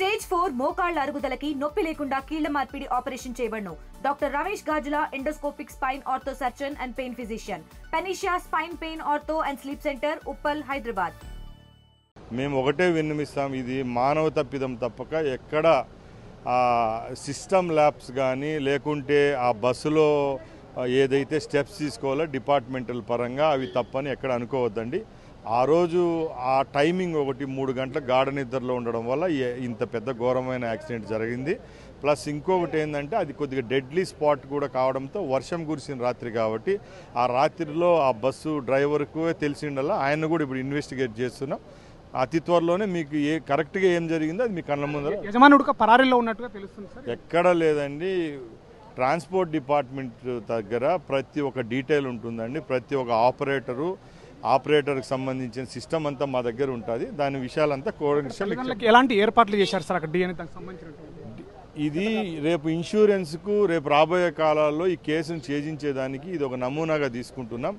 Stage 4 మోకాళ్ల అరుగుదలకి నొప్పి లేకుండా కీళ్ల మార్పిడి ఆపరేషన్ చేయబడును. Doctor Ramesh Gajula, endoscopic spine ortho surgeon and pain physician, Panacea spine pain ortho and sleep centre, Uppal, Hyderabad. మేము ఒకటే విన్నవిస్తాం, ఇది మానవ తప్పిదం తప్పక ఎక్కడ సిస్టమ్ ల్యాబ్స్ కానీ లేకుంటే ఆ బస్సులో ఏదైతే స్టెప్స్ తీసుకోవాలో డిపార్ట్మెంటల్ పరంగా అవి తప్పని ఎక్కడ అనుకోవద్దండి. ఆ రోజు ఆ టైమింగ్ ఒకటి 3 గంటల గాఢ నిద్రలో ఉండడం వల్ల ఇంత పెద్ద ఘోరమైన యాక్సిడెంట్ జరిగింది. ప్లస్ ఇంకొకటి ఏంటంటే అది కొద్దిగా డెడ్లీ స్పాట్ కూడా కావడంతో వర్షం కురిసిన రాత్రి కాబట్టి ఆ రాత్రిలో ఆ బస్సు డ్రైవర్కు తెలిసిండల్లా ఆయన కూడా ఇప్పుడు ఇన్వెస్టిగేట్ చేస్తున్నాం. అతి త్వరలోనే మీకు కరెక్ట్గా ఏం జరిగిందో అది మీ కళ్ళ ముందర. యజమానుడు పరారీలో ఉన్నట్టుగా తెలుస్తుంది సార్. ఎక్కడ లేదండి, ట్రాన్స్పోర్ట్ డిపార్ట్మెంట్ దగ్గర ప్రతి ఒక్క డీటెయిల్ ఉంటుందండి. ప్రతి ఒక్క ఆపరేటర్కి సంబంధించిన సిస్టమ్ అంతా మా దగ్గర ఉంటుంది. దాని విషయాలంతా ఎలాంటి ఏర్పాట్లు చేశారు సార్ అక్కడ DNA దానికి సంబంధించిన? ఇది రేపు ఇన్సూరెన్స్కు రేపు రాబోయే కాలాల్లో ఈ కేసును ఛేదించేదానికి ఇది ఒక నమూనాగా తీసుకుంటున్నాం.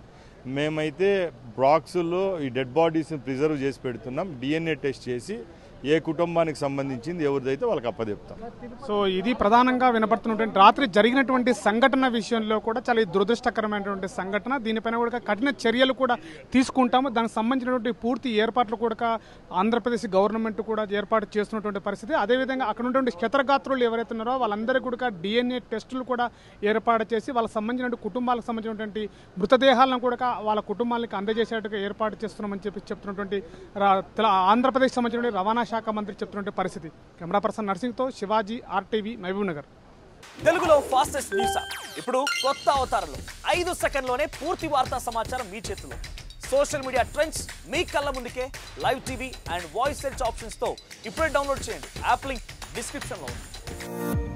మేమైతే బ్రాక్స్లో ఈ డెడ్ బాడీస్ని ప్రిజర్వ్ చేసి పెడుతున్నాం. DNA టెస్ట్ చేసి ఏ కుటుంబానికి సంబంధించింది ఎవరిదైతే వాళ్ళకి అప్పచెప్తాం. సో ఇది ప్రధానంగా వినపడుతున్నటువంటి రాత్రి జరిగినటువంటి సంఘటన విషయంలో కూడా చాలా దురదృష్టకరమైనటువంటి సంఘటన. దీనిపైన కూడా కఠిన చర్యలు కూడా తీసుకుంటాము. దానికి సంబంధించినటువంటి పూర్తి ఏర్పాట్లు కూడా ఆంధ్రప్రదేశ్ గవర్నమెంట్ కూడా ఏర్పాటు చేస్తున్నటువంటి పరిస్థితి. అదేవిధంగా అక్కడ ఉన్నటువంటి క్షతగాత్రులు ఎవరైతే ఉన్నారో వాళ్ళందరికీ కూడా DNA టెస్టులు కూడా ఏర్పాటు చేసి వాళ్ళకి సంబంధించిన కుటుంబాలకు సంబంధించినటువంటి మృతదేహాలను కూడా వాళ్ళ కుటుంబాలకు అందజేసేట్టుగా ఏర్పాటు చేస్తున్నామని చెప్తున్నటువంటి ఆంధ్రప్రదేశ్ సంబంధించిన రవాణా శాఖ మంత్రి చెప్తున్న పరిస్థితి. కెమెరా పర్సన్ నర్సింగ్తో శివాజీ, RTV, మహబూబ్ నగర్. తెలుగులో ఫాస్టెస్ట్ న్యూస్ ఇప్పుడు కొత్త అవతారంలో 5 సెకండ్లోనే పూర్తి వార్తా సమాచారం మీ చేతిలో. సోషల్ మీడియా ట్రెండ్స్ మీ కళ్ళ ముందుకే live TV and voice search options తో ఇప్పుడే డౌన్లోడ్ చేయండి. యాప్ లింక్ డిస్క్రిప్షన్లో ఉంది.